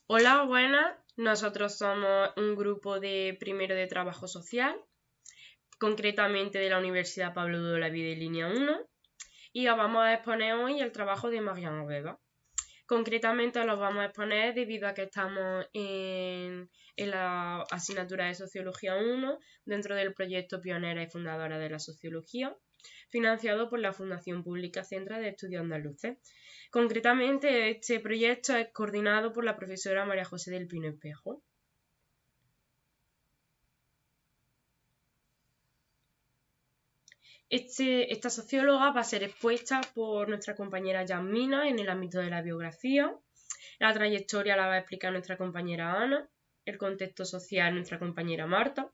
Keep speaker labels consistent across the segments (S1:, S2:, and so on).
S1: Hola, buenas. Nosotros somos un grupo de primero de trabajo social, concretamente de la Universidad Pablo de Olavide de Línea 1, y os vamos a exponer hoy el trabajo de Mariano Vega. Concretamente los vamos a exponer debido a que estamos en la asignatura de Sociología 1 dentro del proyecto Pionera y Fundadora de la Sociología, financiado por la Fundación Pública Centro de Estudios Andaluces. Concretamente, este proyecto es coordinado por la profesora María José del Pino Espejo. Esta socióloga va a ser expuesta por nuestra compañera Yasmina en el ámbito de la biografía. La trayectoria la va a explicar nuestra compañera Ana, el contexto social nuestra compañera Marta,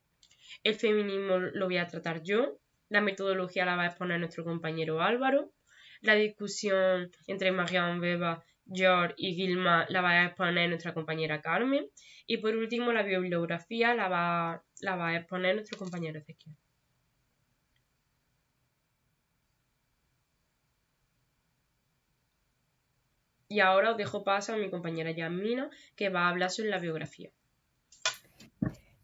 S1: el feminismo lo voy a tratar yo, la metodología la va a exponer nuestro compañero Álvaro, la discusión entre Marianne Weber, George y Gilma la va a exponer nuestra compañera Carmen y por último la bibliografía la va a exponer nuestro compañero Ezequiel. Y ahora os dejo paso a mi compañera Yasmina, que va a hablar sobre la biografía.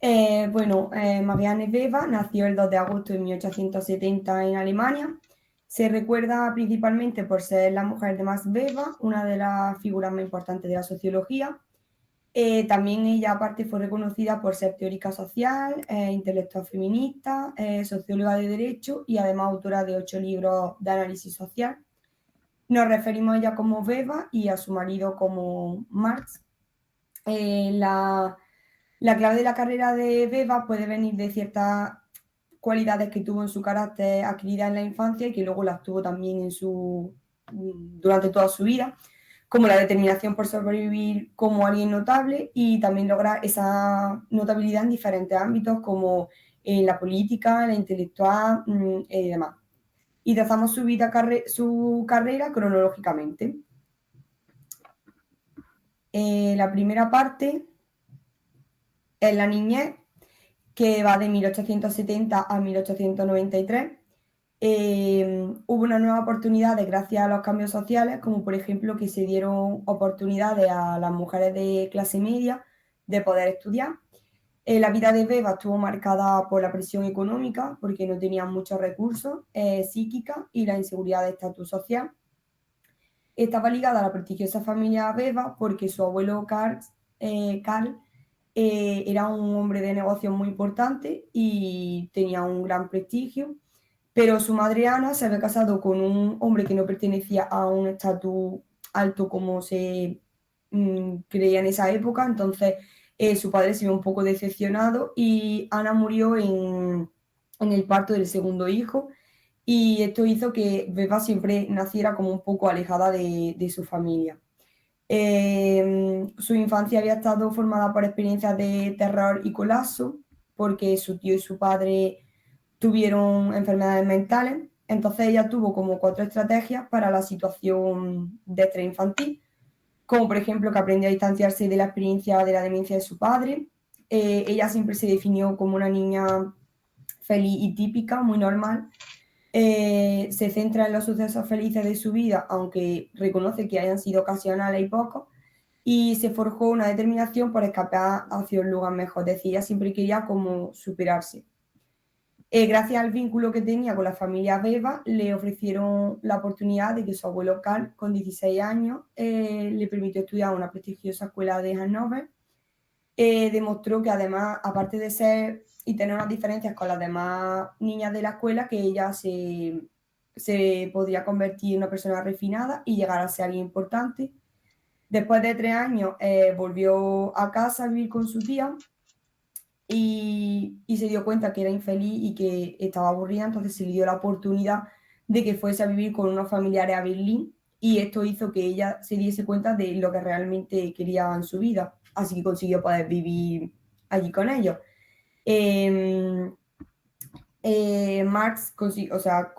S2: Marianne Weber nació el 2 de agosto de 1870 en Alemania. Se recuerda principalmente por ser la mujer de Max Weber, una de las figuras más importantes de la sociología. También ella, aparte, fue reconocida por ser teórica social, intelectual feminista, socióloga de derecho y además autora de 8 libros de análisis social. Nos referimos a ella como Weber y a su marido como Marx. La clave de la carrera de Beba puede venir de ciertas cualidades que tuvo en su carácter adquirida en la infancia y que luego las tuvo también durante toda su vida, como la determinación por sobrevivir como alguien notable y también lograr esa notabilidad en diferentes ámbitos como en la política, la intelectual y demás. Y trazamos su carrera cronológicamente. La primera parte es la niñez, que va de 1870 a 1893. Hubo una nueva oportunidades gracias a los cambios sociales, como por ejemplo que se dieron oportunidades a las mujeres de clase media de poder estudiar. La vida de Beba estuvo marcada por la presión económica, porque no tenían muchos recursos, psíquica y la inseguridad de estatus social. Estaba ligada a la prestigiosa familia Beba porque su abuelo Karl era un hombre de negocios muy importante y tenía un gran prestigio, pero su madre Ana se había casado con un hombre que no pertenecía a un estatus alto como se creía en esa época, entonces su padre se vio un poco decepcionado y Ana murió en el parto del segundo hijo y esto hizo que Beba siempre naciera como un poco alejada de su familia. Su infancia había estado formada por experiencias de terror y colapso, porque su tío y su padre tuvieron enfermedades mentales. Entonces ella tuvo como 4 estrategias para la situación de estrés infantil, como por ejemplo que aprendió a distanciarse de la experiencia de la demencia de su padre. Ella siempre se definió como una niña feliz y típica, muy normal. Se centra en los sucesos felices de su vida, aunque reconoce que hayan sido ocasionales y pocos, y se forjó una determinación por escapar hacia un lugar mejor. Es decir, ella siempre quería como superarse. Gracias al vínculo que tenía con la familia Beba, le ofrecieron la oportunidad de que su abuelo Karl, con 16 años, le permitió estudiar en una prestigiosa escuela de Hannover. Demostró que además, aparte de ser y tener unas diferencias con las demás niñas de la escuela, que ella se podría convertir en una persona refinada y llegar a ser alguien importante. Después de 3 años volvió a casa a vivir con su tía y se dio cuenta que era infeliz y que estaba aburrida, entonces se le dio la oportunidad de que fuese a vivir con unos familiares a Berlín y esto hizo que ella se diese cuenta de lo que realmente quería en su vida, así que consiguió poder vivir allí con ellos.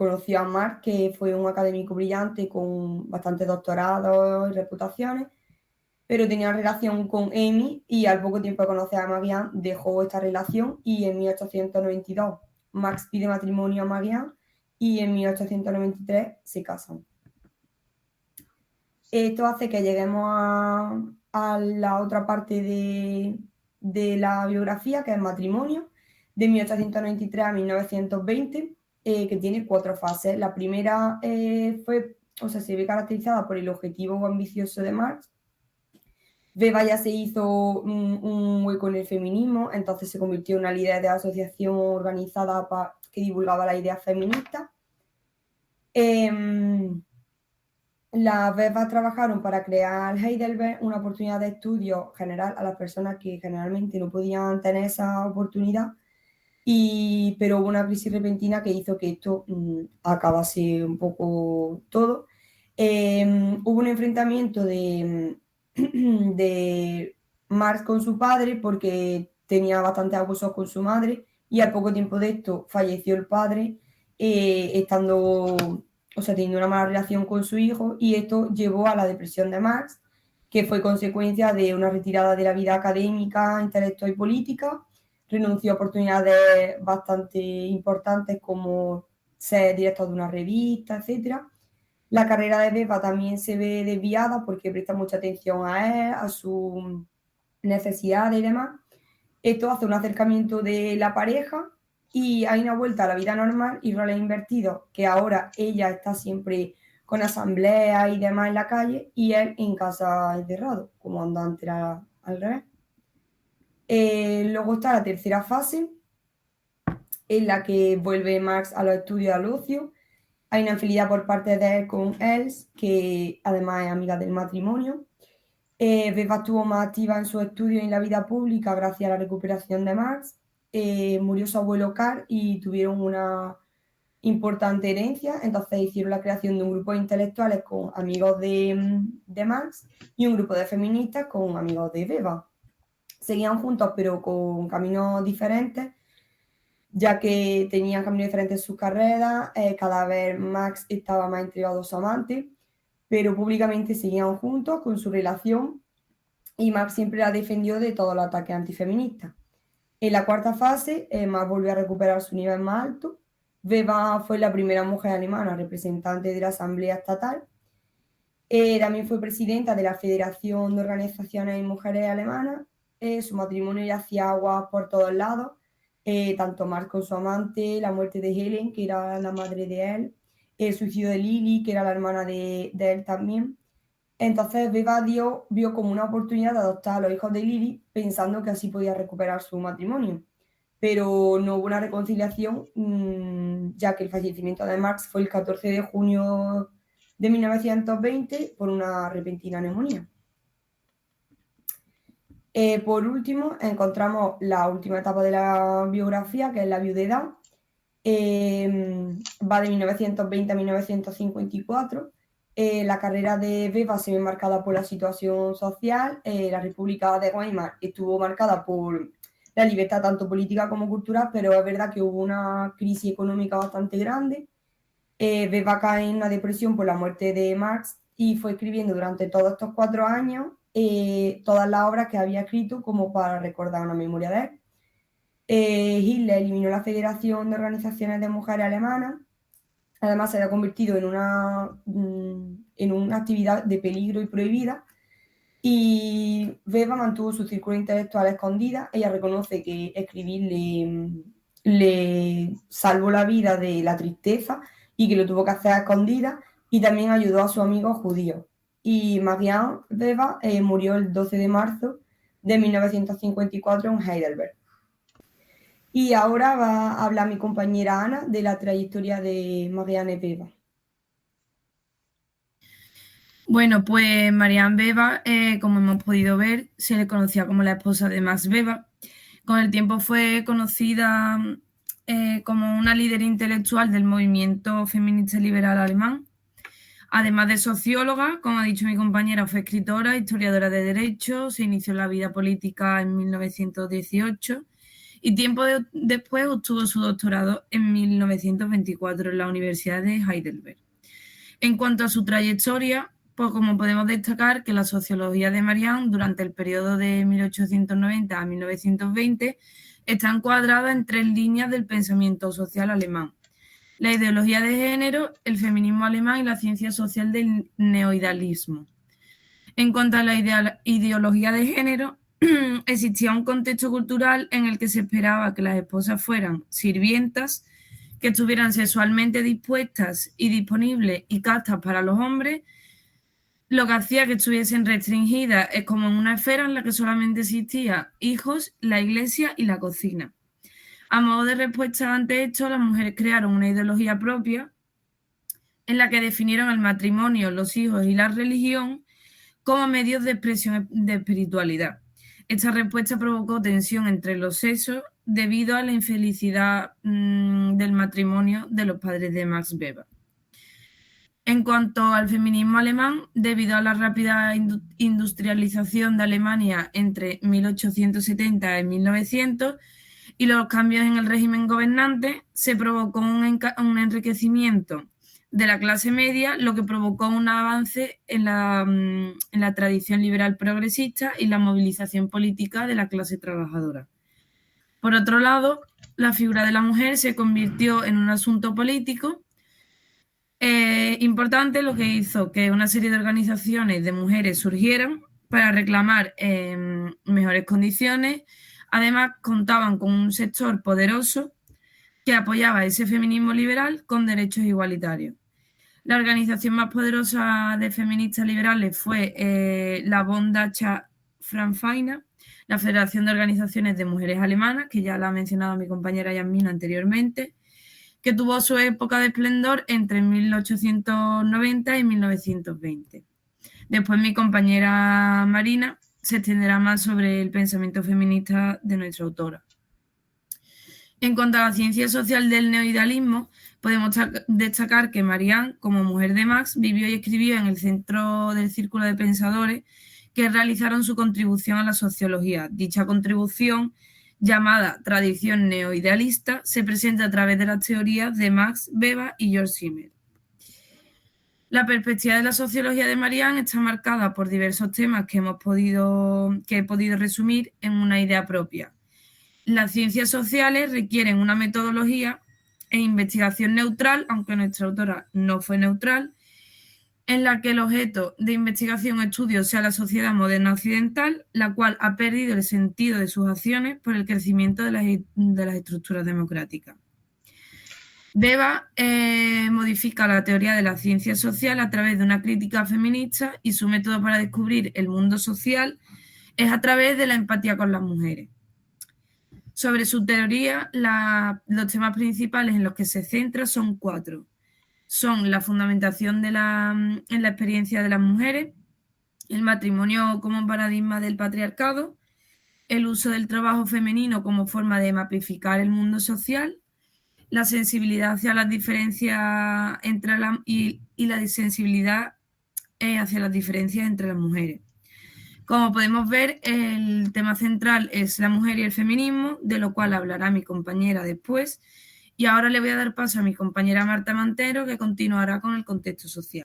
S2: Conoció a Marx, que fue un académico brillante con bastantes doctorados y reputaciones, pero tenía relación con Amy y al poco tiempo de conocer a Marianne dejó esta relación y en 1892 Max pide matrimonio a Marianne y en 1893 se casan. Esto hace que lleguemos a la otra parte de la biografía, que es Matrimonio, de 1893 a 1920, que tiene 4 fases. La primera se ve caracterizada por el objetivo ambicioso de Marx. Beba ya se hizo un hueco en el feminismo, entonces se convirtió en una líder de asociación organizada que divulgaba las ideas feministas. Las Bebas trabajaron para crear Heidelberg, una oportunidad de estudio general a las personas que generalmente no podían tener esa oportunidad, pero hubo una crisis repentina que hizo que esto acabase un poco todo. Hubo un enfrentamiento de Marx con su padre porque tenía bastantes abusos con su madre, y al poco tiempo de esto falleció el padre, teniendo una mala relación con su hijo, y esto llevó a la depresión de Marx, que fue consecuencia de una retirada de la vida académica, intelectual y política. Renunció a oportunidades bastante importantes como ser director de una revista, etcétera. La carrera de Beba también se ve desviada porque presta mucha atención a él, a sus necesidades y demás. Esto hace un acercamiento de la pareja y hay una vuelta a la vida normal y roles invertidos, que ahora ella está siempre con asambleas y demás en la calle y él en casa encerrado, como anda antes era al revés. Luego está la tercera fase, en la que vuelve Marx a los estudios al ocio. Hay una infidelidad por parte de él con Els, que además es amiga del matrimonio. Beba estuvo más activa en sus estudios y en la vida pública gracias a la recuperación de Marx. Murió su abuelo Karl y tuvieron una importante herencia, entonces hicieron la creación de un grupo de intelectuales con amigos de Marx y un grupo de feministas con amigos de Beba. Seguían juntos pero con caminos diferentes, ya que tenían caminos diferentes en sus carreras. Cada vez Max estaba más entregado a su amante, pero públicamente seguían juntos con su relación y Max siempre la defendió de todos los ataques antifeministas. En la cuarta fase, Max volvió a recuperar su nivel más alto. Beba fue la primera mujer alemana representante de la Asamblea Estatal. También fue presidenta de la Federación de Organizaciones de Mujeres Alemanas. Su matrimonio ya hacía aguas por todos lados. Tanto Marx con su amante, la muerte de Helen, que era la madre de él, el suicidio de Lili, que era la hermana de él también. Entonces Beba vio como una oportunidad de adoptar a los hijos de Lili, pensando que así podía recuperar su matrimonio. Pero no hubo una reconciliación, ya que el fallecimiento de Marx fue el 14 de junio de 1920 por una repentina neumonía. Por último, encontramos la última etapa de la biografía, que es la viudedad. Va de 1920 a 1954. La carrera de Beba se ve marcada por la situación social. La República de Weimar estuvo marcada por la libertad tanto política como cultural, pero es verdad que hubo una crisis económica bastante grande. Beba cae en una depresión por la muerte de Marx y fue escribiendo durante todos estos 4 años todas las obras que había escrito como para recordar una memoria de él. Hitler eliminó la Federación de Organizaciones de Mujeres Alemanas. Además, se había convertido en una actividad de peligro y prohibida. Y Beba mantuvo su círculo intelectual escondida. Ella reconoce que escribir le salvó la vida de la tristeza y que lo tuvo que hacer a escondidas, y también ayudó a sus amigos judíos. Y Marianne Beba murió el 12 de marzo de 1954 en Heidelberg. Y ahora va a hablar mi compañera Ana de la trayectoria de Marianne Beba.
S3: Bueno, pues Marianne Beba, como hemos podido ver, se le conocía como la esposa de Max Beba. Con el tiempo fue conocida como una líder intelectual del movimiento feminista liberal alemán. Además de socióloga, como ha dicho mi compañera, fue escritora, historiadora de derecho, se inició en la vida política en 1918 y tiempo después obtuvo su doctorado en 1924 en la Universidad de Heidelberg. En cuanto a su trayectoria, pues como podemos destacar que la sociología de Marianne durante el periodo de 1890 a 1920 está encuadrada en 3 líneas del pensamiento social alemán: la ideología de género, el feminismo alemán y la ciencia social del neoidealismo. En cuanto a la ideología de género, existía un contexto cultural en el que se esperaba que las esposas fueran sirvientas, que estuvieran sexualmente dispuestas y disponibles y castas para los hombres, lo que hacía que estuviesen restringidas es como en una esfera en la que solamente existían hijos, la iglesia y la cocina. A modo de respuesta ante esto, las mujeres crearon una ideología propia en la que definieron el matrimonio, los hijos y la religión como medios de expresión de espiritualidad. Esta respuesta provocó tensión entre los sexos debido a la infelicidad del matrimonio de los padres de Max Weber. En cuanto al feminismo alemán, debido a la rápida industrialización de Alemania entre 1870 y 1900 y los cambios en el régimen gobernante, se provocó un enriquecimiento de la clase media, lo que provocó un avance en la tradición liberal progresista y la movilización política de la clase trabajadora. Por otro lado, la figura de la mujer se convirtió en un asunto político importante, lo que hizo que una serie de organizaciones de mujeres surgieran para reclamar mejores condiciones. Además, contaban con un sector poderoso que apoyaba ese feminismo liberal con derechos igualitarios. La organización más poderosa de feministas liberales fue la Bundesdeutsche Frauenverein, la Federación de Organizaciones de Mujeres Alemanas, que ya la ha mencionado mi compañera Yasmina anteriormente, que tuvo su época de esplendor entre 1890 y 1920. Después mi compañera Marina se extenderá más sobre el pensamiento feminista de nuestra autora. En cuanto a la ciencia social del neoidealismo, podemos destacar que Marianne, como mujer de Marx, vivió y escribió en el centro del círculo de pensadores que realizaron su contribución a la sociología. Dicha contribución, llamada tradición neoidealista, se presenta a través de las teorías de Max Weber y Georg Simmel. La perspectiva de la sociología de Marianne está marcada por diversos temas que he podido resumir en una idea propia. Las ciencias sociales requieren una metodología e investigación neutral, aunque nuestra autora no fue neutral, en la que el objeto de investigación o estudio sea la sociedad moderna occidental, la cual ha perdido el sentido de sus acciones por el crecimiento de las estructuras democráticas. Weber modifica la teoría de la ciencia social a través de una crítica feminista y su método para descubrir el mundo social es a través de la empatía con las mujeres. Sobre su teoría, los temas principales en los que se centra son 4. Son la fundamentación en la experiencia de las mujeres, el matrimonio como paradigma del patriarcado, el uso del trabajo femenino como forma de mapificar el mundo social, la sensibilidad hacia las diferencias y la sensibilidad hacia las diferencias entre las mujeres. Como podemos ver, el tema central es la mujer y el feminismo, de lo cual hablará mi compañera después. Y ahora le voy a dar paso a mi compañera Marta Mantero, que continuará con el contexto social.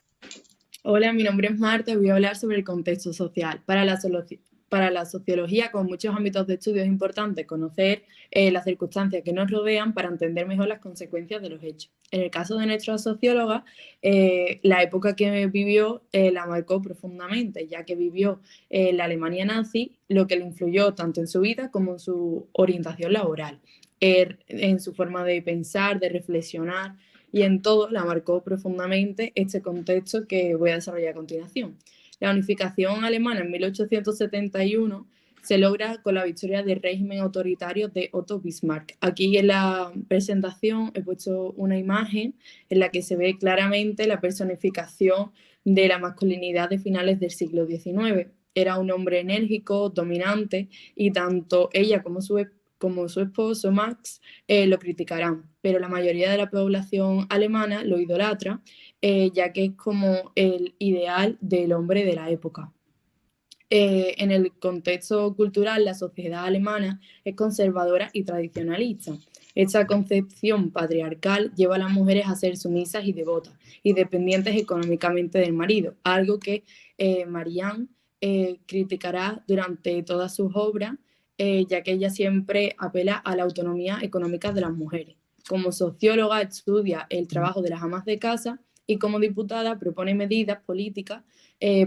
S4: Hola, mi nombre es Marta y voy a hablar sobre el contexto social. Para la sociología, con muchos ámbitos de estudio, es importante conocer las circunstancias que nos rodean para entender mejor las consecuencias de los hechos. En el caso de nuestra socióloga, la época que vivió la marcó profundamente, ya que vivió la Alemania nazi, lo que le influyó tanto en su vida como en su orientación laboral, en su forma de pensar, de reflexionar, y en todo la marcó profundamente este contexto que voy a desarrollar a continuación. La unificación alemana en 1871 se logra con la victoria del régimen autoritario de Otto Bismarck. Aquí en la presentación he puesto una imagen en la que se ve claramente la personificación de la masculinidad de finales del siglo XIX. Era un hombre enérgico, dominante, y tanto ella como su esposo Max lo criticarán, pero la mayoría de la población alemana lo idolatra, ya que es como el ideal del hombre de la época. En el contexto cultural, la sociedad alemana es conservadora y tradicionalista. Esta concepción patriarcal lleva a las mujeres a ser sumisas y devotas y dependientes económicamente del marido, algo que Marianne criticará durante todas sus obras, ya que ella siempre apela a la autonomía económica de las mujeres. Como socióloga estudia el trabajo de las amas de casa y como diputada propone medidas políticas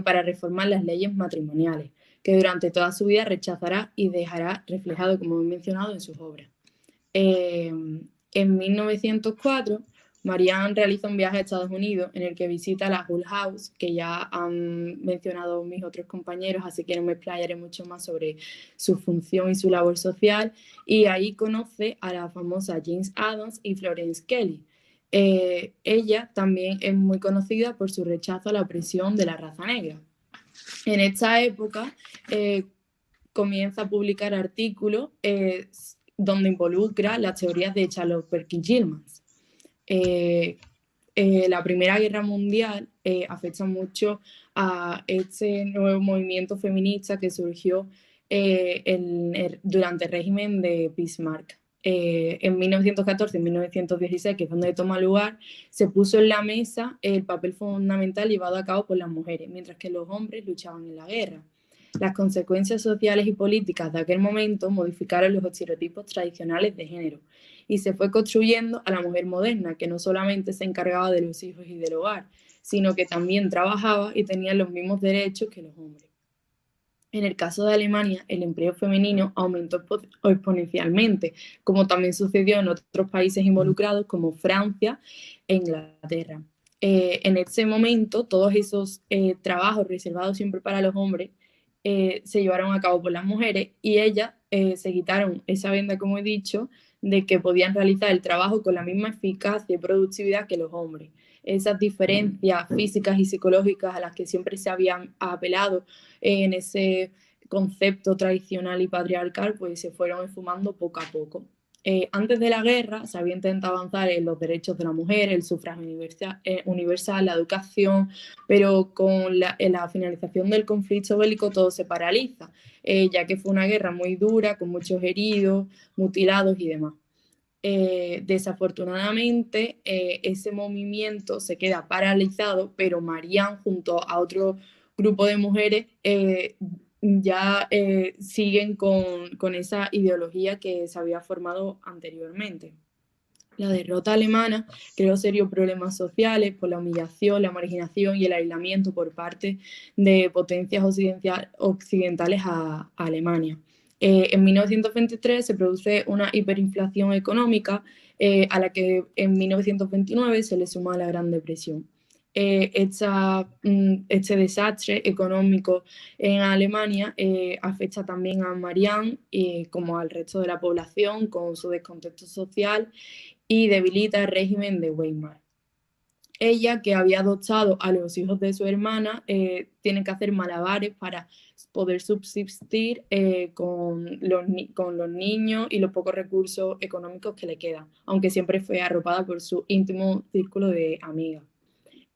S4: para reformar las leyes matrimoniales, que durante toda su vida rechazará y dejará reflejado, como he mencionado, en sus obras. En 1904, Marianne realiza un viaje a Estados Unidos en el que visita la Hull House, que ya han mencionado mis otros compañeros, así que no me explayaré mucho más sobre su función y su labor social, y ahí conoce a la famosa Jane Addams y Florence Kelley. Ella también es muy conocida por su rechazo a la opresión de la raza negra. En esta época comienza a publicar artículos donde involucra las teorías de Charlotte Perkins Gilman. La Primera Guerra Mundial afecta mucho a este nuevo movimiento feminista que surgió durante el régimen de Bismarck. En 1914 y 1916, que es donde toma lugar, se puso en la mesa el papel fundamental llevado a cabo por las mujeres, mientras que los hombres luchaban en la guerra. Las consecuencias sociales y políticas de aquel momento modificaron los estereotipos tradicionales de género y se fue construyendo a la mujer moderna, que no solamente se encargaba de los hijos y del hogar, sino que también trabajaba y tenía los mismos derechos que los hombres. En el caso de Alemania, el empleo femenino aumentó exponencialmente, como también sucedió en otros países involucrados como Francia e Inglaterra. En ese momento, todos esos trabajos reservados siempre para los hombres se llevaron a cabo por las mujeres y ellas se quitaron esa venda, como he dicho, de que podían realizar el trabajo con la misma eficacia y productividad que los hombres. Esas diferencias físicas y psicológicas a las que siempre se habían apelado en ese concepto tradicional y patriarcal, pues se fueron esfumando poco a poco. Antes de la guerra se había intentado avanzar en los derechos de la mujer, el sufragio universal, la educación, pero con la finalización del conflicto bélico todo se paraliza, ya que fue una guerra muy dura, con muchos heridos, mutilados y demás. Desafortunadamente, ese movimiento se queda paralizado, pero Marianne, junto a otro grupo de mujeres, ya siguen con esa ideología que se había formado anteriormente. La derrota alemana creó serios problemas sociales por la humillación, la marginación y el aislamiento por parte de potencias occidentales a Alemania. En 1923 se produce una hiperinflación económica a la que en 1929 se le suma la Gran Depresión. Este desastre económico en Alemania afecta también a Marianne como al resto de la población con su descontento social y debilita el régimen de Weimar. Ella, que había adoptado a los hijos de su hermana, tiene que hacer malabares para poder subsistir con los niños y los pocos recursos económicos que le quedan, aunque siempre fue arropada por su íntimo círculo de amigas.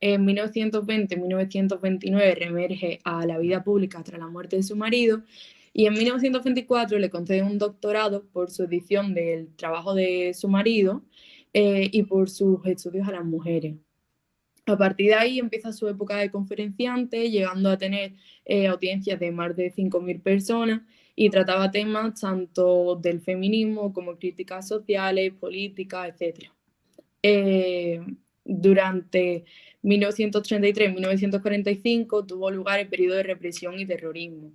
S4: En 1920-1929 reemerge a la vida pública tras la muerte de su marido y en 1924 le concede un doctorado por su edición del trabajo de su marido y por sus estudios a las mujeres. A partir de ahí empieza su época de conferenciante, llegando a tener audiencias de más de 5.000 personas y trataba temas tanto del feminismo como críticas sociales, políticas, etc. Durante 1933-1945 tuvo lugar el periodo de represión y terrorismo,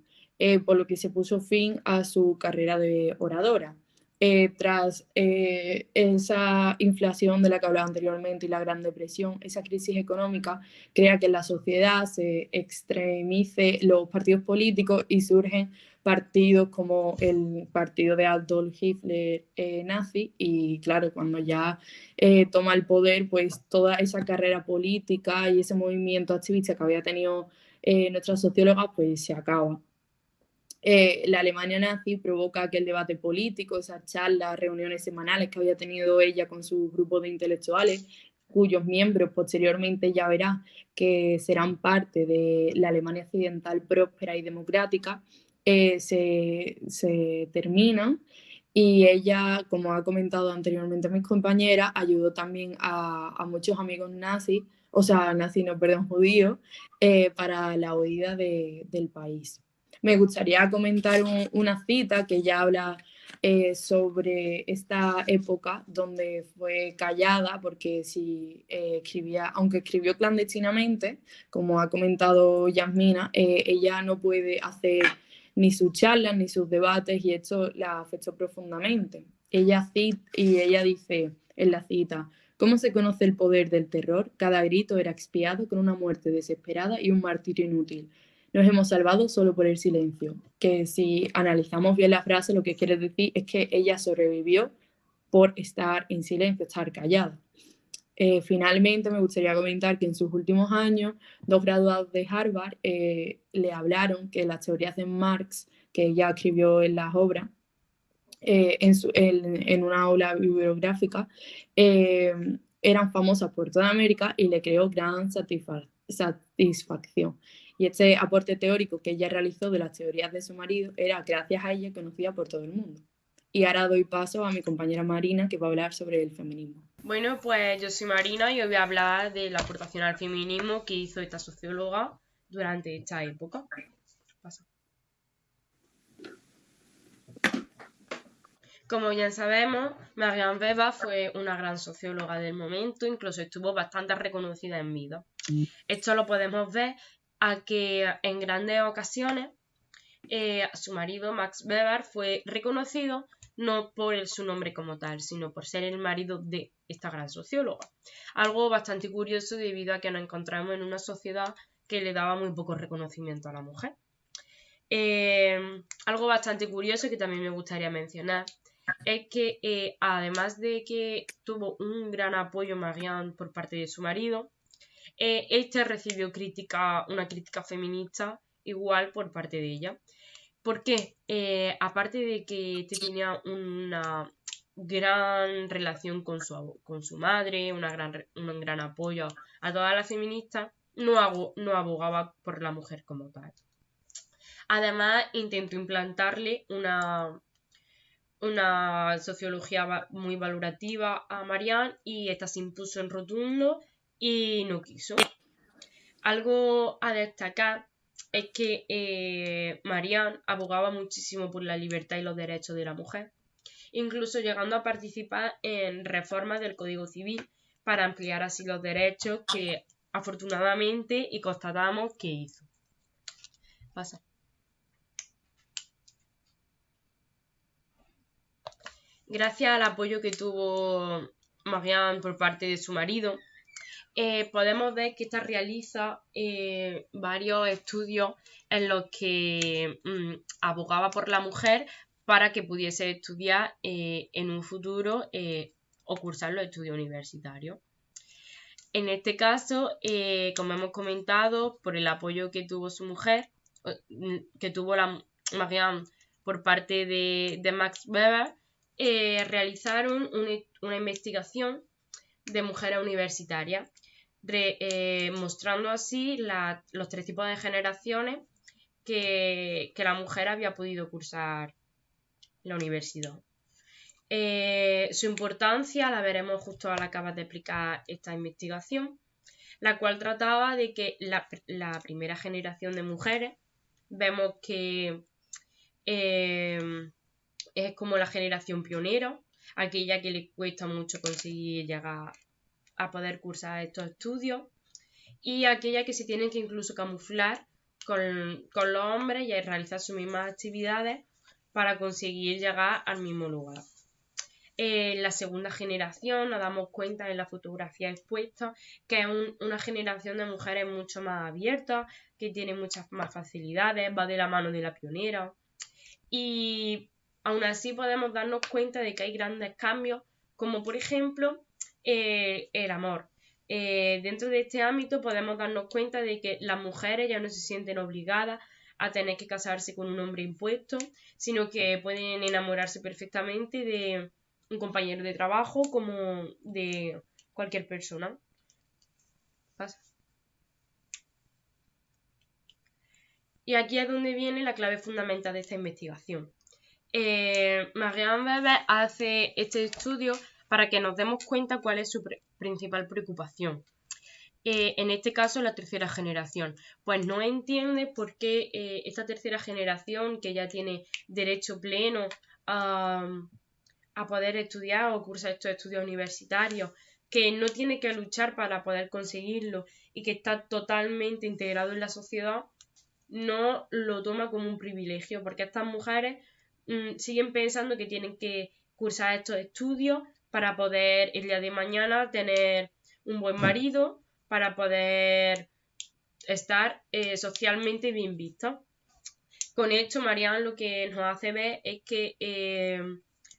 S4: por lo que se puso fin a su carrera de oradora. Tras esa inflación de la que hablaba anteriormente y la Gran Depresión, esa crisis económica crea que en la sociedad se extremice los partidos políticos y surgen partidos como el partido de Adolf Hitler nazi y claro, cuando ya toma el poder, pues toda esa carrera política y ese movimiento activista que había tenido nuestra socióloga, pues se acaba. La Alemania nazi provoca que el debate político, esas charlas, reuniones semanales que había tenido ella con su grupo de intelectuales, cuyos miembros posteriormente ya verá que serán parte de la Alemania occidental próspera y democrática, se terminan y ella, como ha comentado anteriormente mis compañeras, ayudó también a muchos amigos nazis, judíos, para la huida del país. Me gustaría comentar una cita que ella habla sobre esta época donde fue callada, porque aunque escribió clandestinamente, como ha comentado Yasmina, ella no puede hacer ni sus charlas ni sus debates, y esto la afectó profundamente. Ella dice en la cita: ¿cómo se conoce el poder del terror? Cada grito era expiado con una muerte desesperada y un martirio inútil. Nos hemos salvado solo por el silencio. Que si analizamos bien la frase, lo que quiere decir es que ella sobrevivió por estar en silencio, estar callada. Finalmente, me gustaría comentar que en sus últimos años, 2 graduados de Harvard le hablaron que las teorías de Marx, que ella escribió en las obras, en una aula bibliográfica, eran famosas por toda América, y le creó gran satisfacción. Y este aporte teórico que ella realizó de las teorías de su marido era, gracias a ella, conocida por todo el mundo. Y ahora doy paso a mi compañera Marina, que va a hablar sobre el feminismo.
S1: Bueno, pues yo soy Marina y os voy a hablar de la aportación al feminismo que hizo esta socióloga durante esta época. Pasa. Como ya sabemos, Marianne Weber fue una gran socióloga del momento, incluso estuvo bastante reconocida en vida. Esto lo podemos ver a que en grandes ocasiones su marido Max Weber fue reconocido no por su nombre como tal, sino por ser el marido de esta gran socióloga. Algo bastante curioso debido a que nos encontramos en una sociedad que le daba muy poco reconocimiento a la mujer. Algo bastante curioso que también me gustaría mencionar es que además de que tuvo un gran apoyo Marianne por parte de su marido, este recibió una crítica feminista igual por parte de ella. ¿Por qué? Aparte de que este tenía una gran relación con su madre, un gran apoyo a todas las feministas, no abogaba por la mujer como tal. Además, intentó implantarle una sociología muy valorativa a Marianne, y esta se impuso en rotundo y no quiso. Algo a destacar es que Marianne abogaba muchísimo por la libertad y los derechos de la mujer, incluso llegando a participar en reformas del Código Civil para ampliar así los derechos que afortunadamente y constatamos que hizo. Pasa. Gracias al apoyo que tuvo Marianne por parte de su marido, podemos ver que esta realiza varios estudios en los que abogaba por la mujer para que pudiese estudiar en un futuro o cursar los estudios universitarios. En este caso, como hemos comentado, por el apoyo que tuvo su mujer, que tuvo la Marianne por parte de Max Weber, realizaron una investigación de mujeres universitarias, mostrando así los 3 tipos de generaciones que la mujer había podido cursar la universidad. Su importancia la veremos justo al acabar de explicar esta investigación, la cual trataba de que la primera generación de mujeres, vemos que es como la generación pionera, aquella que le cuesta mucho conseguir llegar a poder cursar estos estudios, y aquella que se tienen que incluso camuflar con los hombres y realizar sus mismas actividades para conseguir llegar al mismo lugar. En la segunda generación nos damos cuenta en la fotografía expuesta que es una generación de mujeres mucho más abiertas, que tiene muchas más facilidades, va de la mano de la pionera, y aún así podemos darnos cuenta de que hay grandes cambios, como por ejemplo el amor. Dentro de este ámbito podemos darnos cuenta de que las mujeres ya no se sienten obligadas a tener que casarse con un hombre impuesto, sino que pueden enamorarse perfectamente de un compañero de trabajo como de cualquier persona. Pasa. Y aquí es donde viene la clave fundamental de esta investigación. Marianne Weber hace este estudio para que nos demos cuenta cuál es su principal preocupación. En este caso, la tercera generación. Pues no entiende por qué esta tercera generación, que ya tiene derecho pleno a poder estudiar o cursar estos estudios universitarios, que no tiene que luchar para poder conseguirlo y que está totalmente integrado en la sociedad, no lo toma como un privilegio, porque estas mujeres siguen pensando que tienen que cursar estos estudios para poder el día de mañana tener un buen marido, para poder estar socialmente bien vista. Con esto, Marianne lo que nos hace ver es que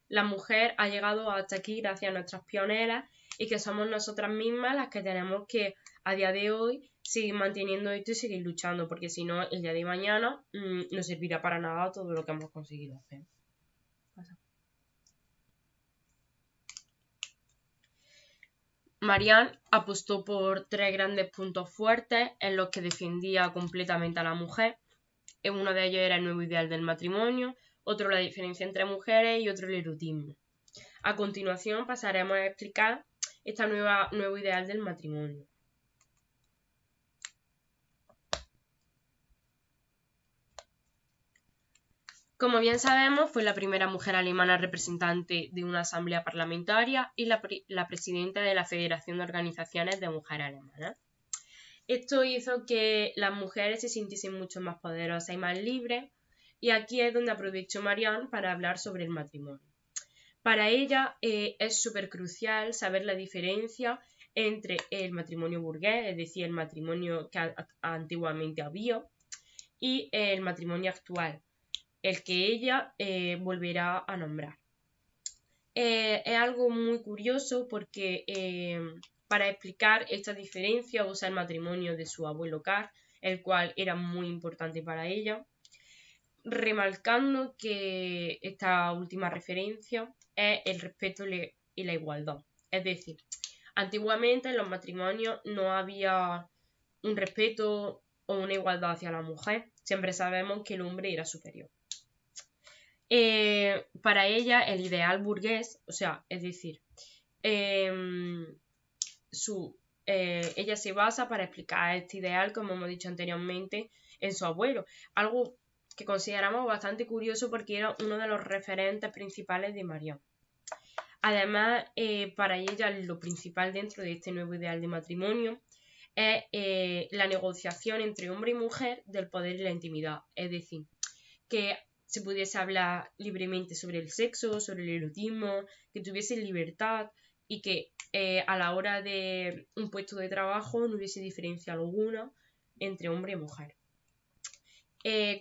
S1: la mujer ha llegado hasta aquí gracias a nuestras pioneras y que somos nosotras mismas las que tenemos que, a día de hoy, seguir manteniendo esto y seguir luchando, porque si no, el día de mañana no servirá para nada todo lo que hemos conseguido hacer. Marianne apostó por 3 grandes puntos fuertes en los que defendía completamente a la mujer. Uno de ellos era el nuevo ideal del matrimonio, otro la diferencia entre mujeres y otro el erotismo. A continuación pasaremos a explicar este nuevo ideal del matrimonio. Como bien sabemos, fue la primera mujer alemana representante de una asamblea parlamentaria y la presidenta de la Federación de Organizaciones de Mujeres Alemanas. Esto hizo que las mujeres se sintiesen mucho más poderosas y más libres, y aquí es donde aprovechó Marianne para hablar sobre el matrimonio. Para ella es súper crucial saber la diferencia entre el matrimonio burgués, es decir, el matrimonio que antiguamente había, y el matrimonio actual, el que ella volverá a nombrar. Es algo muy curioso porque para explicar esta diferencia usa el matrimonio de su abuelo Karl, el cual era muy importante para ella, remarcando que esta última referencia es el respeto y la igualdad. Es decir, antiguamente en los matrimonios no había un respeto o una igualdad hacia la mujer. Siempre sabemos que el hombre era superior. Para ella el ideal burgués, o sea, es decir, ella se basa para explicar este ideal, como hemos dicho anteriormente, en su abuelo, algo que consideramos bastante curioso porque era uno de los referentes principales de Marianne. Además, para ella lo principal dentro de este nuevo ideal de matrimonio es la negociación entre hombre y mujer del poder y la intimidad, es decir, que se pudiese hablar libremente sobre el sexo, sobre el erotismo, que tuviese libertad y que a la hora de un puesto de trabajo no hubiese diferencia alguna entre hombre y mujer.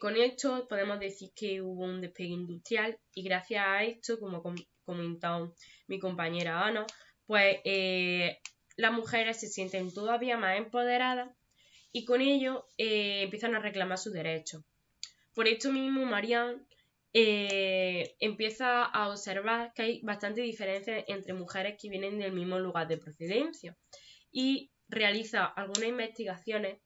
S1: Con esto podemos decir que hubo un despegue industrial y gracias a esto, como comentado mi compañera Ana, pues las mujeres se sienten todavía más empoderadas y con ello empiezan a reclamar sus derechos. Por esto mismo, Marianne empieza a observar que hay bastante diferencia entre mujeres que vienen del mismo lugar de procedencia y realiza algunas investigaciones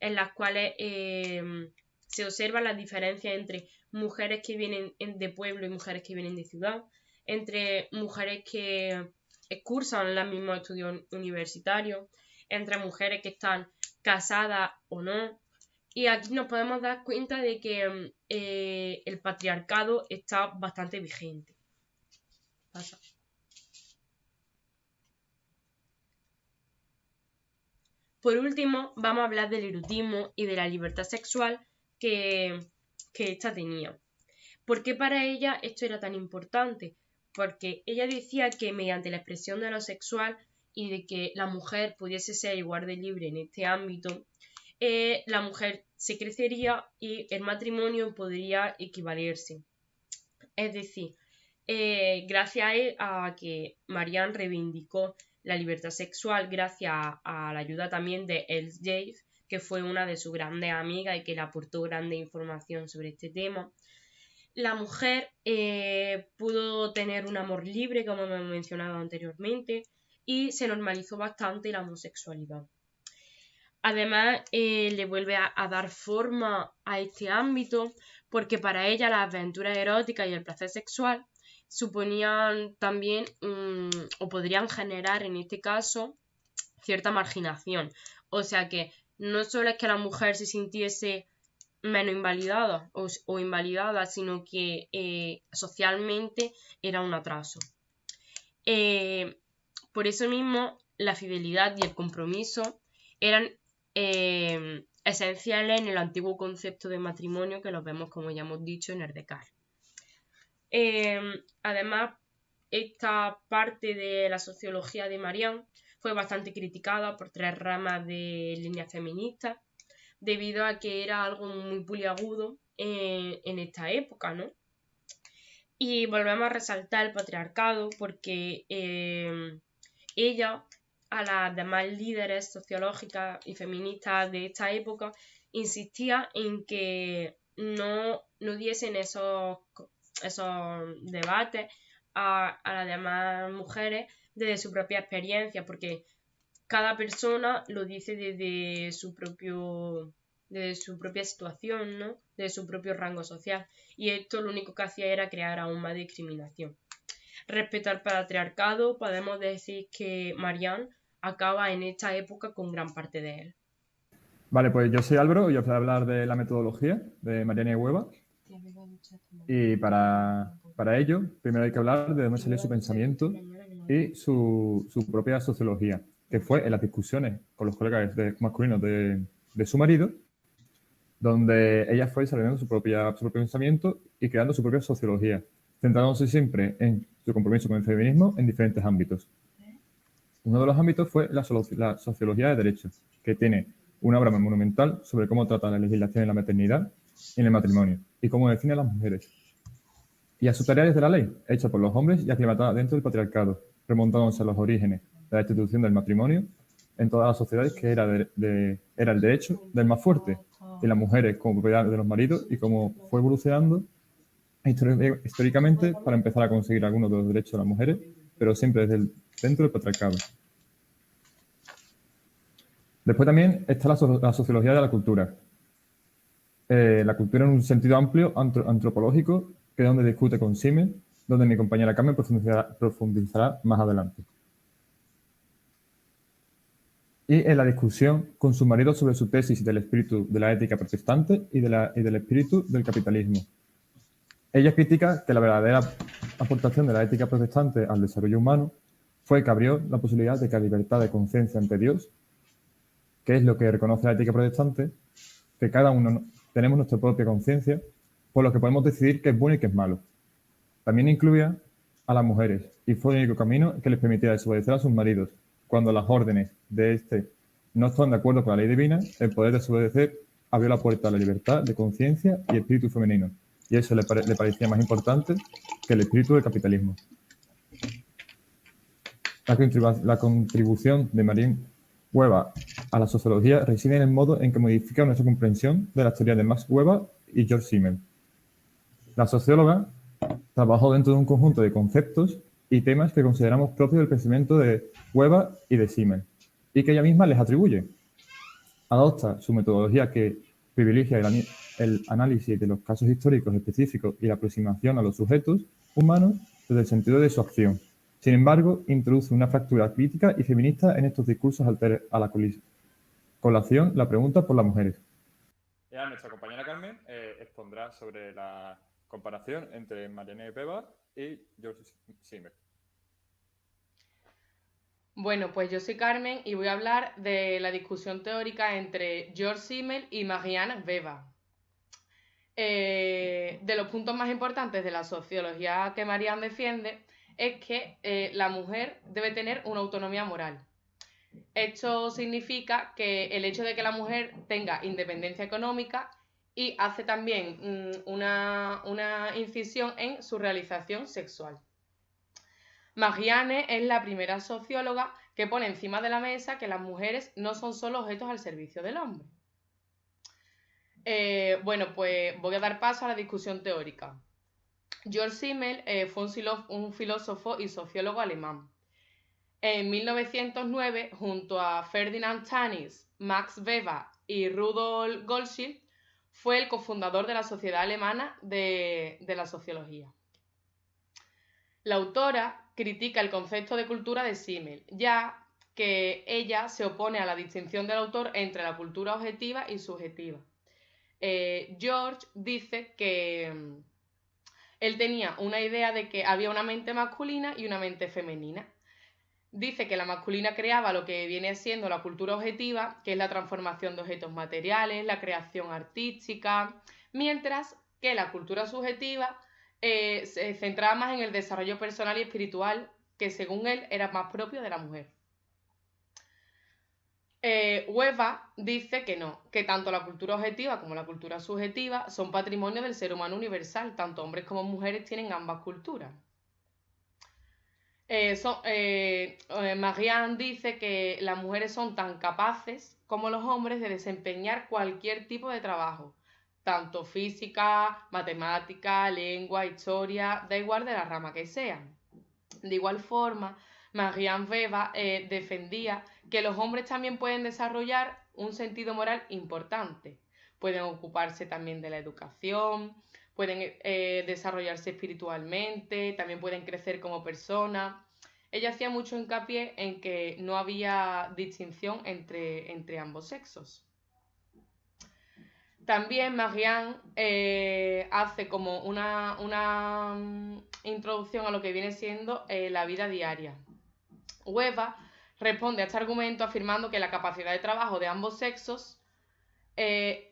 S1: en las cuales se observan las diferencias entre mujeres que vienen de pueblo y mujeres que vienen de ciudad, entre mujeres que cursan los mismos estudios universitarios, entre mujeres que están casadas o no. Y aquí nos podemos dar cuenta de que el patriarcado está bastante vigente. Pasa. Por último, vamos a hablar del erotismo y de la libertad sexual que ésta tenía. ¿Por qué para ella esto era tan importante? Porque ella decía que mediante la expresión de lo sexual y de que la mujer pudiese ser igual de libre en este ámbito, la mujer se crecería y el matrimonio podría equivalerse. Es decir, gracias a que Marianne reivindicó la libertad sexual, gracias a la ayuda también de Else Jaffe, que fue una de sus grandes amigas y que le aportó grande información sobre este tema, la mujer pudo tener un amor libre, como hemos mencionado anteriormente, y se normalizó bastante la homosexualidad. Además, le vuelve a dar forma a este ámbito porque para ella las aventuras eróticas y el placer sexual suponían también o podrían generar en este caso cierta marginación. O sea que no solo es que la mujer se sintiese menos invalidadas o invalidadas, sino que socialmente era un atraso. Por eso mismo, la fidelidad y el compromiso eran esenciales en el antiguo concepto de matrimonio que los vemos, como ya hemos dicho, en el Descartes. Además, esta parte de la sociología de Marianne fue bastante criticada por 3 ramas de líneas feministas, debido a que era algo muy puliagudo en esta época, ¿no? Y volvemos a resaltar el patriarcado porque ella, a las demás líderes sociológicas y feministas de esta época, insistía en que no diesen esos debates a las demás mujeres desde su propia experiencia, porque cada persona lo dice desde su propia situación, ¿no? Desde su propio rango social, y esto lo único que hacía era crear aún más discriminación. Respecto al patriarcado, podemos decir que Marianne acaba en esta época con gran parte de él.
S5: Vale, pues yo soy Álvaro y os voy a hablar de la metodología de Marianne Wieba. Y para ello, primero hay que hablar de dónde salió su pensamiento y su propia sociología, que fue en las discusiones con los colegas masculinos de su marido, donde ella fue desarrollando su propio pensamiento y creando su propia sociología, centrándose siempre en su compromiso con el feminismo en diferentes ámbitos. Uno de los ámbitos fue la sociología de derecho, que tiene una obra monumental sobre cómo trata la legislación en la maternidad y en el matrimonio, y cómo define a las mujeres. Y a su tarea desde la ley, hecha por los hombres y aclimatada dentro del patriarcado, remontándose a los orígenes de la institución del matrimonio en todas las sociedades, que era el derecho del más fuerte, y las mujeres como propiedad de los maridos, y cómo fue evolucionando históricamente para empezar a conseguir algunos de los derechos de las mujeres, pero siempre dentro del patriarcado. Después también está la sociología de la cultura. La cultura en un sentido amplio, antropológico, que es donde discute con Simmel, donde mi compañera Carmen profundizará más adelante. Y en la discusión con su marido sobre su tesis del espíritu de la ética protestante y del espíritu del capitalismo. Ella critica que la verdadera aportación de la ética protestante al desarrollo humano fue que abrió la posibilidad de que la libertad de conciencia ante Dios, que es lo que reconoce la ética protestante, que cada uno tenemos nuestra propia conciencia, por lo que podemos decidir qué es bueno y qué es malo. También incluía a las mujeres, y fue el único camino que les permitía desobedecer a sus maridos. Cuando las órdenes de este no estaban de acuerdo con la ley divina, el poder desobedecer abrió la puerta a la libertad de conciencia y espíritu femenino, y eso le parecía más importante que el espíritu del capitalismo. La contribución de Marianne Wieba a la sociología reside en el modo en que modifica nuestra comprensión de las teorías de Max Weber y George Simmel. La socióloga trabajó dentro de un conjunto de conceptos y temas que consideramos propios del pensamiento de Weber y de Simmel, y que ella misma les atribuye. Adopta su metodología que privilegia el análisis de los casos históricos específicos y la aproximación a los sujetos humanos desde el sentido de su acción. Sin embargo, introduce una fractura crítica y feminista en estos discursos a la colación la pregunta por las mujeres. Ya nuestra compañera Carmen expondrá sobre la comparación entre Marianne Wieba y George Simmel.
S6: Bueno, pues yo soy Carmen y voy a hablar de la discusión teórica entre George Simmel y Marianne Wieba. De los puntos más importantes de la sociología que Marianne defiende es que la mujer debe tener una autonomía moral. Esto significa que el hecho de que la mujer tenga independencia económica y hace también una incisión en su realización sexual. Marianne es la primera socióloga que pone encima de la mesa que las mujeres no son solo objetos al servicio del hombre. Bueno, pues voy a dar paso a la discusión teórica. George Simmel fue un filósofo y sociólogo alemán. En 1909, junto a Ferdinand Tönnies, Max Weber y Rudolf Goldschmidt, fue el cofundador de la Sociedad Alemana de la Sociología. La autora critica el concepto de cultura de Simmel, ya que ella se opone a la distinción del autor entre la cultura objetiva y subjetiva. George dice que él tenía una idea de que había una mente masculina y una mente femenina. Dice que la masculina creaba lo que viene siendo la cultura objetiva, que es la transformación de objetos materiales, la creación artística, mientras que la cultura subjetiva se centraba más en el desarrollo personal y espiritual, que según él era más propio de la mujer. Weber dice que no, que tanto la cultura objetiva como la cultura subjetiva son patrimonio del ser humano universal, tanto hombres como mujeres tienen ambas culturas. Marianne dice que las mujeres son tan capaces como los hombres de desempeñar cualquier tipo de trabajo, tanto física, matemática, lengua, historia, da igual de la rama que sean. De igual forma, Marianne Weber defendía que los hombres también pueden desarrollar un sentido moral importante. Pueden ocuparse también de la educación, pueden desarrollarse espiritualmente, también pueden crecer como personas. Ella hacía mucho hincapié en que no había distinción entre ambos sexos. También Marianne hace como una introducción a lo que viene siendo la vida diaria. Weber responde a este argumento afirmando que la capacidad de trabajo de ambos sexos,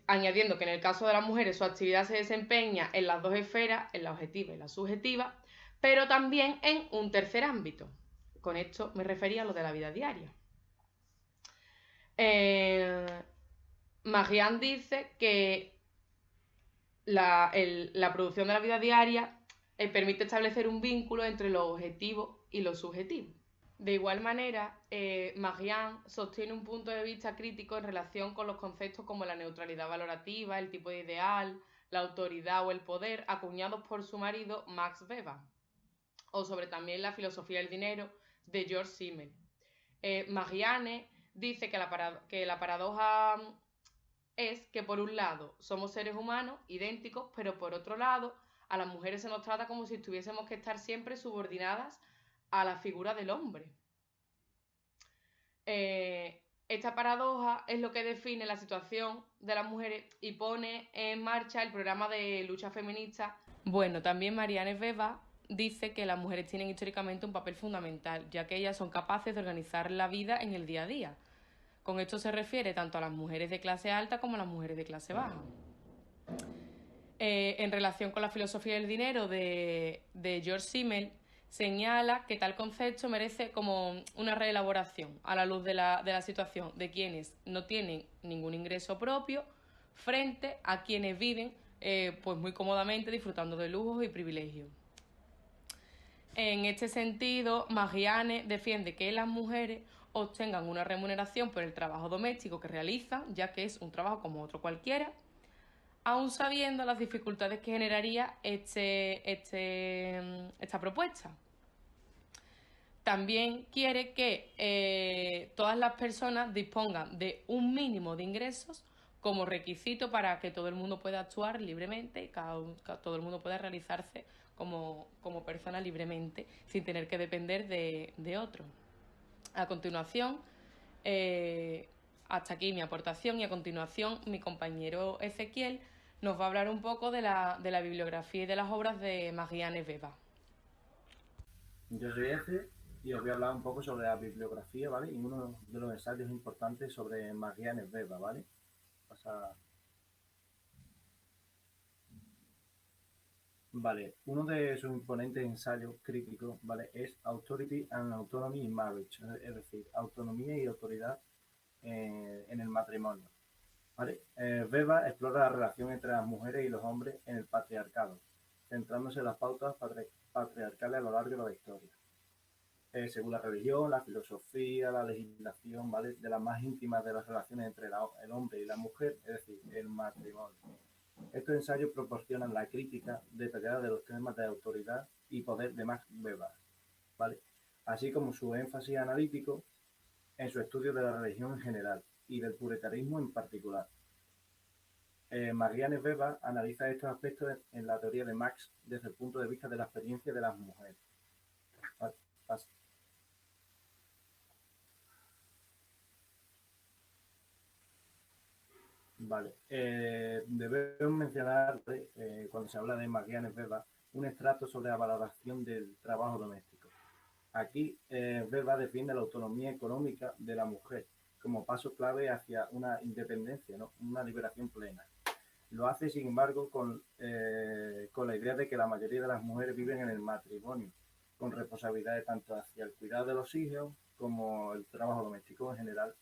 S6: añadiendo que en el caso de las mujeres su actividad se desempeña en las dos esferas, en la objetiva y la subjetiva, pero también en un tercer ámbito. Con esto me refería a lo de la vida diaria. Marianne dice que la producción de la vida diaria permite establecer un vínculo entre lo objetivo y lo subjetivo. De igual manera, Marianne sostiene un punto de vista crítico en relación con los conceptos como la neutralidad valorativa, el tipo de ideal, la autoridad o el poder, acuñados por su marido Max Weber, o sobre también la filosofía del dinero de George Simmel. Marianne dice que la paradoja es que por un lado somos seres humanos idénticos, pero por otro lado a las mujeres se nos trata como si tuviésemos que estar siempre subordinadas a la figura del hombre. Esta paradoja es lo que define la situación de las mujeres y pone en marcha el programa de lucha feminista. Bueno, también Marianne Weber dice que las mujeres tienen históricamente un papel fundamental, ya que ellas son capaces de organizar la vida en el día a día. Con esto se refiere tanto a las mujeres de clase alta como a las mujeres de clase baja. En relación con la filosofía del dinero de George Simmel, señala que tal concepto merece como una reelaboración a la luz de la situación de quienes no tienen ningún ingreso propio frente a quienes viven pues muy cómodamente disfrutando de lujos y privilegios. En este sentido, Marianne defiende que las mujeres obtengan una remuneración por el trabajo doméstico que realizan, ya que es un trabajo como otro cualquiera, aun sabiendo las dificultades que generaría esta propuesta. También quiere que todas las personas dispongan de un mínimo de ingresos como requisito para que todo el mundo pueda actuar libremente y todo el mundo pueda realizarse como persona libremente, sin tener que depender de otro. A continuación, hasta aquí mi aportación, y a continuación mi compañero Ezequiel nos va a hablar un poco de la bibliografía y de las obras de Marianne Weber.
S7: Yo soy Eze y os voy a hablar un poco sobre la bibliografía, ¿vale? Y uno de los ensayos importantes sobre Marianne Weber, ¿vale? Vale, uno de sus imponentes ensayos críticos, ¿vale? Es Authority and Autonomy in Marriage, es decir, autonomía y autoridad en el matrimonio, ¿vale? Weber explora la relación entre las mujeres y los hombres en el patriarcado, centrándose en las pautas patriarcales a lo largo de la historia. Según la religión, la filosofía, la legislación, ¿vale? De las más íntimas de las relaciones entre el hombre y la mujer, es decir, el matrimonio. Estos ensayos proporcionan la crítica detallada de los temas de autoridad y poder de Max Weber, ¿vale? Así como su énfasis analítico en su estudio de la religión en general y del puritanismo en particular. Marianne Weber analiza estos aspectos en la teoría de Max desde el punto de vista de la experiencia de las mujeres. Vale. Debemos mencionar, cuando se habla de Marianne Weber, un extracto sobre la valoración del trabajo doméstico. Aquí, Weber defiende la autonomía económica de la mujer como paso clave hacia una independencia, ¿no? Una liberación plena. Lo hace, sin embargo, con la idea de que la mayoría de las mujeres viven en el matrimonio, con responsabilidades tanto hacia el cuidado de los hijos como el trabajo doméstico en general,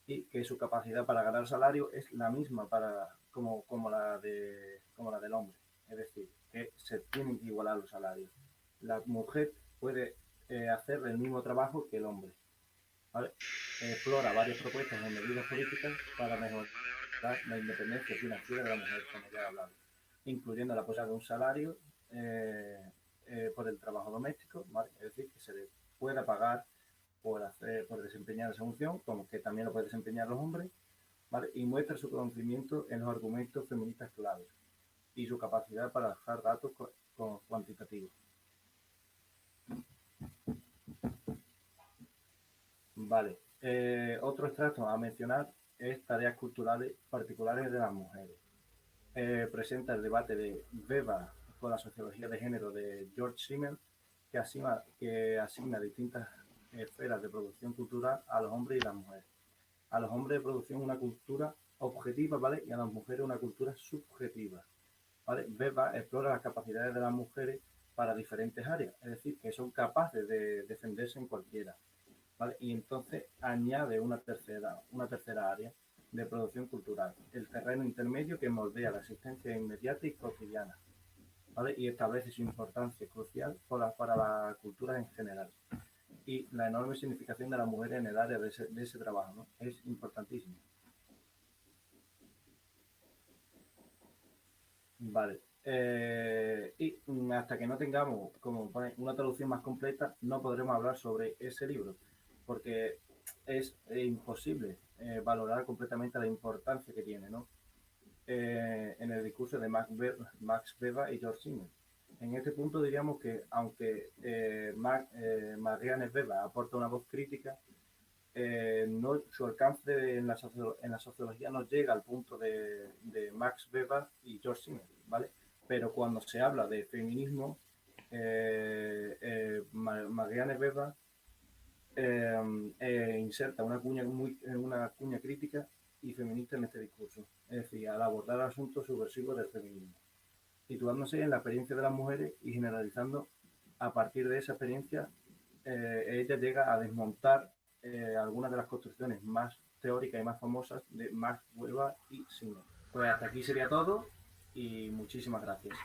S7: y que su capacidad para ganar salario es la misma como la del hombre. Es decir, que se tienen que igualar los salarios. La mujer puede hacer el mismo trabajo que el hombre. ¿Vale? Explora varias propuestas en medidas políticas para mejorar la independencia financiera de la mujer, como ya he hablado, incluyendo la posibilidad de un salario por el trabajo doméstico, ¿vale? Es decir, que se le pueda pagar por desempeñar esa función, como que también lo pueden desempeñar los hombres, ¿vale? Y muestra su conocimiento en los argumentos feministas claves y su capacidad para dejar datos cuantitativos. Vale. Otro extracto a mencionar es tareas culturales particulares de las mujeres. Presenta el debate de Weber con la sociología de género de George Simmel, que asigna distintas esferas de producción cultural a los hombres y las mujeres. A los hombres de producción una cultura objetiva, ¿vale? Y a las mujeres una cultura subjetiva, ¿vale? Weber explora las capacidades de las mujeres para diferentes áreas, es decir, que son capaces de defenderse en cualquiera, ¿vale? Y entonces añade una tercera área de producción cultural, el terreno intermedio que moldea la existencia inmediata y cotidiana, ¿vale? Y establece su importancia crucial para la cultura en general. Y la enorme significación de la mujer en el área de ese trabajo, ¿no? Es importantísimo. Vale. Y hasta que no tengamos, como pone, una traducción más completa, no podremos hablar sobre ese libro, porque es imposible valorar completamente la importancia que tiene, ¿no? En el discurso de Max Weber y George Simmel. En este punto diríamos que, aunque Marianne Weber aporta una voz crítica, su alcance en la sociología no llega al punto de Max Weber y George Simmel, ¿vale? Pero cuando se habla de feminismo, Marianne Weber inserta una cuña crítica y feminista en este discurso, es decir, al abordar asuntos subversivos del feminismo, situándose en la experiencia de las mujeres y generalizando a partir de esa experiencia, ella llega a desmontar algunas de las construcciones más teóricas y más famosas de Max Weber y Simmel. Pues hasta aquí sería todo y muchísimas gracias.